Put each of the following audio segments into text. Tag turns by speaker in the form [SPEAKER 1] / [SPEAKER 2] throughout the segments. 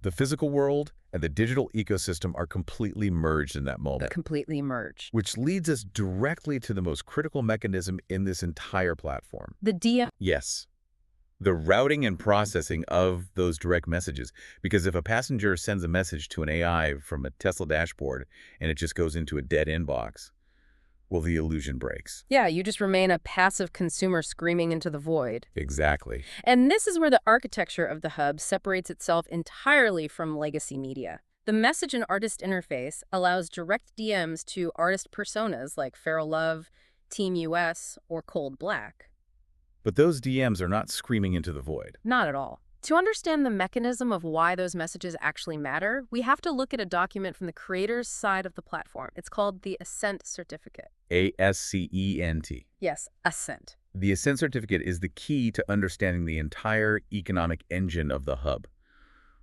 [SPEAKER 1] The physical world and the digital ecosystem are completely merged in that moment,
[SPEAKER 2] Completely merged.
[SPEAKER 1] which leads us directly to the most critical mechanism in this entire platform.
[SPEAKER 2] The DM.
[SPEAKER 1] Yes, the routing and processing of those direct messages. Because if a passenger sends a message to an AI from a Tesla dashboard and it just goes into a dead inbox, well, the illusion breaks.
[SPEAKER 2] Yeah, you just remain a passive consumer screaming into the void.
[SPEAKER 1] Exactly.
[SPEAKER 2] And this is where the architecture of the hub separates itself entirely from legacy media. The message and artist interface allows direct DMs to artist personas like Feral Love, Team US, or Cold Black.
[SPEAKER 1] But those DMs are not screaming into the void.
[SPEAKER 2] Not at all. To understand the mechanism of why those messages actually matter, we have to look at a document from the creator's side of the platform. It's called the Assent Certificate.
[SPEAKER 1] ASCENT.
[SPEAKER 2] Yes, Assent.
[SPEAKER 1] The Assent Certificate is the key to understanding the entire economic engine of the hub.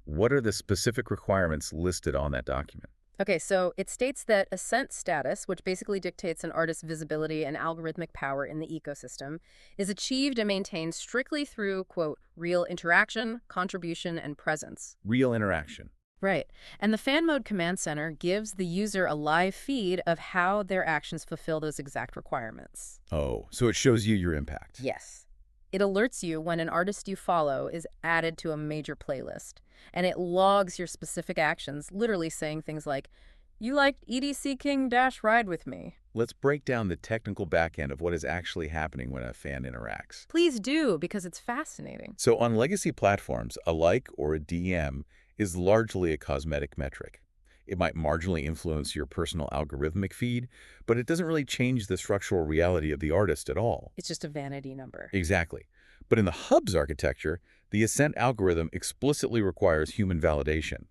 [SPEAKER 1] What are the specific requirements listed on that document?
[SPEAKER 2] Okay, so it states that assent status, which basically dictates an artist's visibility and algorithmic power in the ecosystem, is achieved and maintained strictly through, quote, real interaction, contribution, and presence.
[SPEAKER 1] Real interaction.
[SPEAKER 2] Right. And the fan mode command center gives the user a live feed of how their actions fulfill those exact requirements.
[SPEAKER 1] Oh, so it shows you your impact.
[SPEAKER 2] Yes. It alerts you when an artist you follow is added to a major playlist, and it logs your specific actions, literally saying things like, you liked EDC King Dash Ride with me.
[SPEAKER 1] Let's break down the technical backend of what is actually happening when a fan interacts.
[SPEAKER 2] Please do, because it's fascinating.
[SPEAKER 1] So on legacy platforms, a like or a DM is largely a cosmetic metric. It might marginally influence your personal algorithmic feed, but it doesn't really change the structural reality of the artist at all.
[SPEAKER 2] It's just a vanity number.
[SPEAKER 1] Exactly. But in the hub's architecture, the Assent algorithm explicitly requires human validation.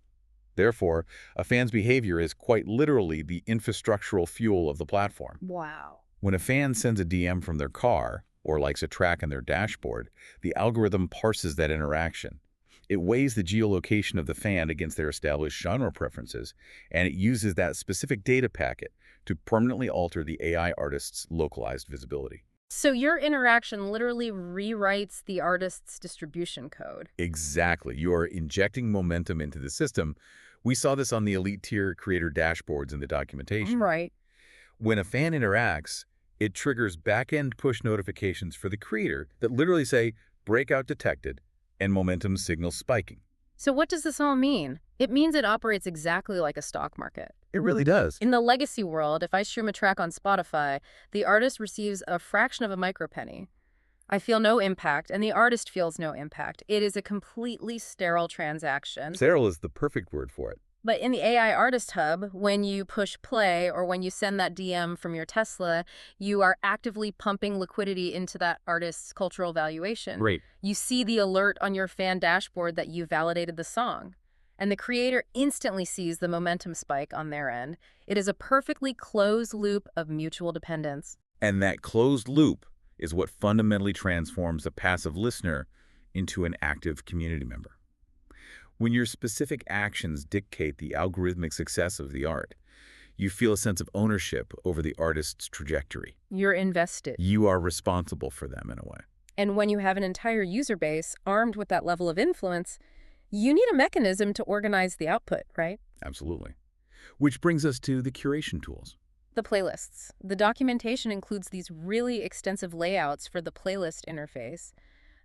[SPEAKER 1] Therefore, a fan's behavior is quite literally the infrastructural fuel of the platform.
[SPEAKER 2] Wow.
[SPEAKER 1] When a fan sends a DM from their car or likes a track on their dashboard, the algorithm parses that interaction. It weighs the geolocation of the fan against their established genre preferences, and it uses that specific data packet to permanently alter the AI artist's localized visibility.
[SPEAKER 2] So your interaction literally rewrites the artist's distribution code.
[SPEAKER 1] Exactly. You are injecting momentum into the system. We saw this on the elite tier creator dashboards in the documentation.
[SPEAKER 2] Right.
[SPEAKER 1] When a fan interacts, it triggers back-end push notifications for the creator that literally say, breakout detected, and momentum signal spiking.
[SPEAKER 2] So what does this all mean? It means it operates exactly like a stock market.
[SPEAKER 1] It really does.
[SPEAKER 2] In the legacy world, if I stream a track on Spotify, the artist receives a fraction of a micropenny. I feel no impact, and the artist feels no impact. It is a completely sterile transaction.
[SPEAKER 1] Sterile is the perfect word for it.
[SPEAKER 2] But in the AI Artist Hub, when you push play or when you send that DM from your Tesla, you are actively pumping liquidity into that artist's cultural valuation.
[SPEAKER 1] Great.
[SPEAKER 2] You see the alert on your fan dashboard that you validated the song. And the creator instantly sees the momentum spike on their end. It is a perfectly closed loop of mutual dependence.
[SPEAKER 1] And that closed loop is what fundamentally transforms a passive listener into an active community member. When your specific actions dictate the algorithmic success of the art, you feel a sense of ownership over the artist's trajectory.
[SPEAKER 2] You're invested.
[SPEAKER 1] You are responsible for them in a way.
[SPEAKER 2] And when you have an entire user base armed with that level of influence, you need a mechanism to organize the output, right?
[SPEAKER 1] Absolutely. Which brings us to the curation tools.
[SPEAKER 2] The playlists. The documentation includes these really extensive layouts for the playlist interface.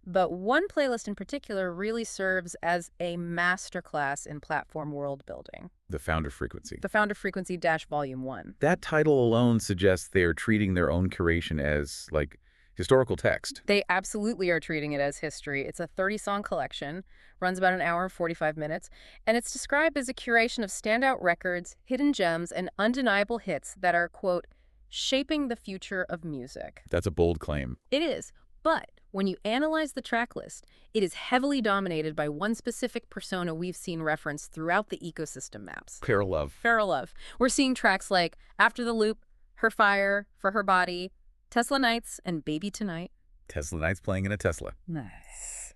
[SPEAKER 2] But one playlist in particular really serves as a masterclass in platform world building.
[SPEAKER 1] The founder frequency.
[SPEAKER 2] The Founder Frequency - Volume 1.
[SPEAKER 1] That title alone suggests they are treating their own curation as, like, historical text.
[SPEAKER 2] They absolutely are treating it as history. It's a 30-song collection, runs about an hour and 45 minutes, and it's described as a curation of standout records, hidden gems, and undeniable hits that are, quote, shaping the future of music.
[SPEAKER 1] That's a bold claim.
[SPEAKER 2] It is, but when you analyze the track list, it is heavily dominated by one specific persona we've seen referenced throughout the ecosystem maps.
[SPEAKER 1] Feral Love.
[SPEAKER 2] Feral Love. We're seeing tracks like After the Loop, Her Fire, For Her Body, Tesla Nights, and Baby Tonight.
[SPEAKER 1] Tesla Nights playing in a Tesla.
[SPEAKER 2] Nice.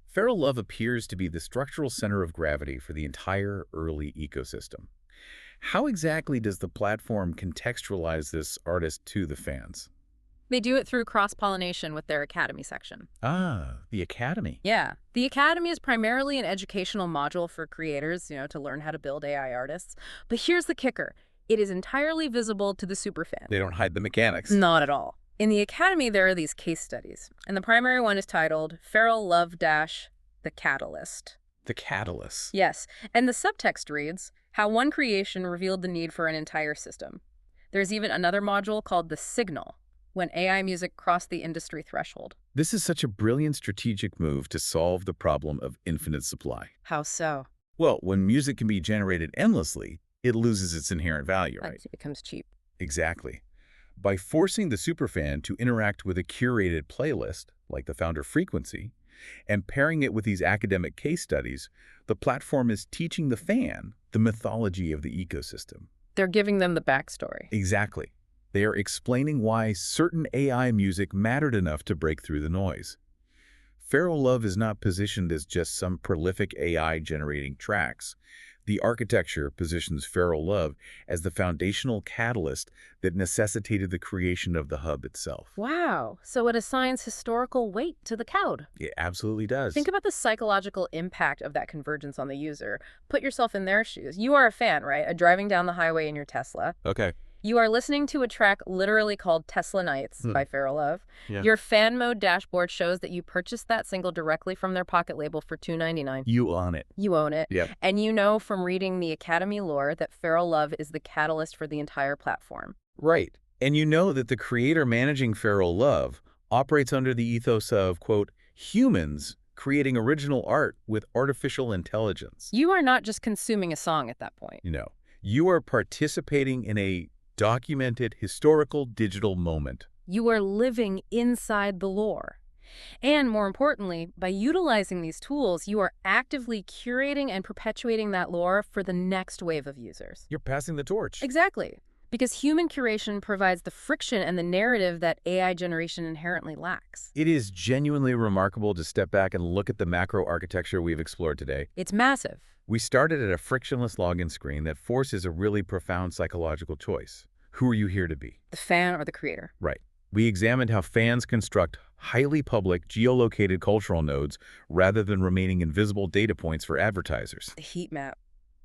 [SPEAKER 1] Feral Love appears to be the structural center of gravity for the entire early ecosystem. How exactly does the platform contextualize this artist to the fans?
[SPEAKER 2] They do it through cross-pollination with their Academy section.
[SPEAKER 1] Ah, the Academy.
[SPEAKER 2] Yeah. The Academy is primarily an educational module for creators, to learn how to build AI artists. But here's the kicker. It is entirely visible to the superfan.
[SPEAKER 1] They don't hide the mechanics.
[SPEAKER 2] Not at all. In the Academy, there are these case studies, and the primary one is titled Feral Love Dash, The Catalyst.
[SPEAKER 1] The catalyst.
[SPEAKER 2] Yes, and the subtext reads, how one creation revealed the need for an entire system. There's even another module called The Signal, when AI music crossed the industry threshold.
[SPEAKER 1] This is such a brilliant strategic move to solve the problem of infinite supply.
[SPEAKER 2] How so?
[SPEAKER 1] Well, when music can be generated endlessly, it loses its inherent value, right?
[SPEAKER 2] It becomes cheap.
[SPEAKER 1] Exactly. By forcing the superfan to interact with a curated playlist, like the Founder Frequency, and pairing it with these academic case studies, the platform is teaching the fan the mythology of the ecosystem.
[SPEAKER 2] They're giving them the backstory.
[SPEAKER 1] Exactly. They are explaining why certain AI music mattered enough to break through the noise. Feral Love is not positioned as just some prolific AI generating tracks. The architecture positions Feral Love as the foundational catalyst that necessitated the creation of the hub itself.
[SPEAKER 2] Wow, so it assigns historical weight to the code.
[SPEAKER 1] It absolutely does.
[SPEAKER 2] Think about the psychological impact of that convergence on the user. Put yourself in their shoes. You are a fan, right? Driving down the highway in your Tesla.
[SPEAKER 1] Okay.
[SPEAKER 2] You are listening to a track literally called Tesla Nights by Feral Love.
[SPEAKER 1] Yeah.
[SPEAKER 2] Your fan mode dashboard shows that you purchased that single directly from their pocket label for $2.99.
[SPEAKER 1] You own it.
[SPEAKER 2] You own it.
[SPEAKER 1] Yep.
[SPEAKER 2] And you know from reading the Academy lore that Feral Love is the catalyst for the entire platform.
[SPEAKER 1] Right. And you know that the creator managing Feral Love operates under the ethos of, quote, humans creating original art with artificial intelligence.
[SPEAKER 2] You are not just consuming a song at that point.
[SPEAKER 1] You are participating in a documented historical digital moment.
[SPEAKER 2] You are living inside the lore. And more importantly, by utilizing these tools, you are actively curating and perpetuating that lore for the next wave of users.
[SPEAKER 1] You're passing the torch.
[SPEAKER 2] Exactly. Because human curation provides the friction and the narrative that AI generation inherently lacks.
[SPEAKER 1] It is genuinely remarkable to step back and look at the macro architecture we've explored today.
[SPEAKER 2] It's massive.
[SPEAKER 1] We started at a frictionless login screen that forces a really profound psychological choice. Who are you here to be?
[SPEAKER 2] The fan or the creator?
[SPEAKER 1] Right. We examined how fans construct highly public, geolocated cultural nodes rather than remaining invisible data points for advertisers.
[SPEAKER 2] The heat map.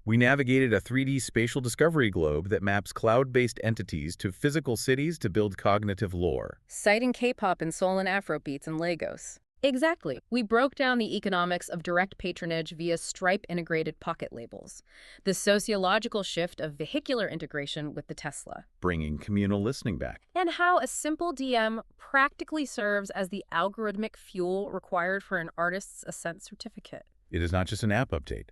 [SPEAKER 1] We navigated a 3D spatial discovery globe that maps cloud-based entities to physical cities to build cognitive lore.
[SPEAKER 2] Citing K-pop and soul and Afro beats in Lagos. Exactly. We broke down the economics of direct patronage via Stripe-integrated pocket labels, the sociological shift of vehicular integration with the Tesla,
[SPEAKER 1] Bringing communal listening back.
[SPEAKER 2] and how a simple DM practically serves as the algorithmic fuel required for an artist's Ascent certificate.
[SPEAKER 1] It is not just an app update.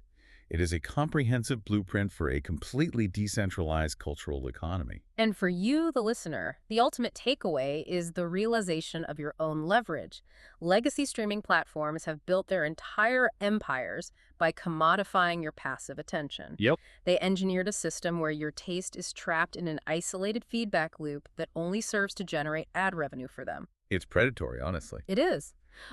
[SPEAKER 1] It is a comprehensive blueprint for a completely decentralized cultural economy.
[SPEAKER 2] And for you, the listener, the ultimate takeaway is the realization of your own leverage. Legacy streaming platforms have built their entire empires by commodifying your passive attention.
[SPEAKER 1] Yep.
[SPEAKER 2] They engineered a system where your taste is trapped in an isolated feedback loop that only serves to generate ad revenue for them.
[SPEAKER 1] It's predatory, honestly.
[SPEAKER 2] It is.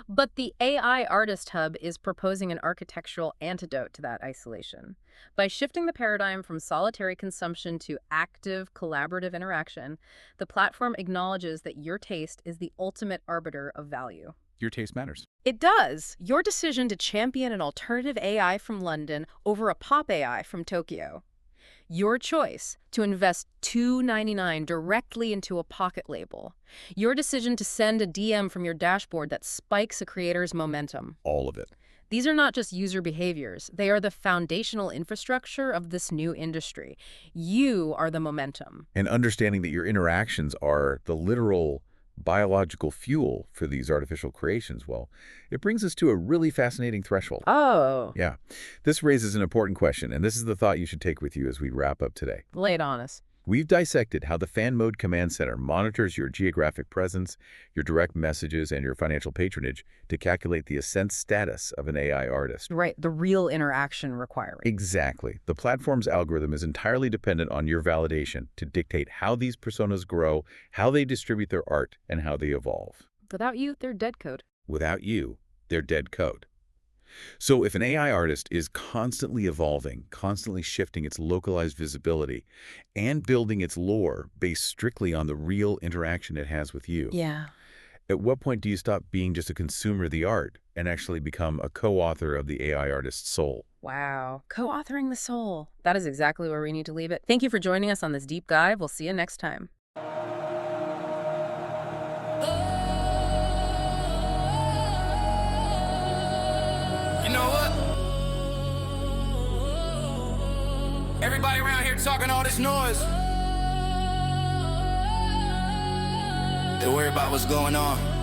[SPEAKER 2] But the AI Artist Hub is proposing an architectural antidote to that isolation. By shifting the paradigm from solitary consumption to active, collaborative interaction, the platform acknowledges that your taste is the ultimate arbiter of value.
[SPEAKER 1] Your taste matters.
[SPEAKER 2] It does. Your decision to champion an alternative AI from London over a pop AI from Tokyo. Your choice to invest $2.99 directly into a pocket label. Your decision to send a DM from your dashboard that spikes a creator's momentum.
[SPEAKER 1] All of it.
[SPEAKER 2] These are not just user behaviors. They are the foundational infrastructure of this new industry. You are the momentum.
[SPEAKER 1] And understanding that your interactions are the literal biological fuel for these artificial creations, well, it brings us to a really fascinating threshold.
[SPEAKER 2] Oh.
[SPEAKER 1] Yeah. This raises an important question, and this is the thought you should take with you as we wrap up today.
[SPEAKER 2] Lay it on us.
[SPEAKER 1] We've dissected how the Fan Mode Command Center monitors your geographic presence, your direct messages, and your financial patronage to calculate the ascent status of an AI artist.
[SPEAKER 2] Right, the real interaction requiring.
[SPEAKER 1] Exactly. The platform's algorithm is entirely dependent on your validation to dictate how these personas grow, how they distribute their art, and how they evolve.
[SPEAKER 2] Without you, they're dead code.
[SPEAKER 1] Without you, they're dead code. So if an AI artist is constantly evolving, constantly shifting its localized visibility, and building its lore based strictly on the real interaction it has with you,
[SPEAKER 2] Yeah.
[SPEAKER 1] at what point do you stop being just a consumer of the art and actually become a co-author of the AI artist's soul?
[SPEAKER 2] Wow. Co-authoring the soul. That is exactly where we need to leave it. Thank you for joining us on this deep dive. We'll see you next time.
[SPEAKER 3] You know what? Everybody around here talking all this noise. They worry about what's going on.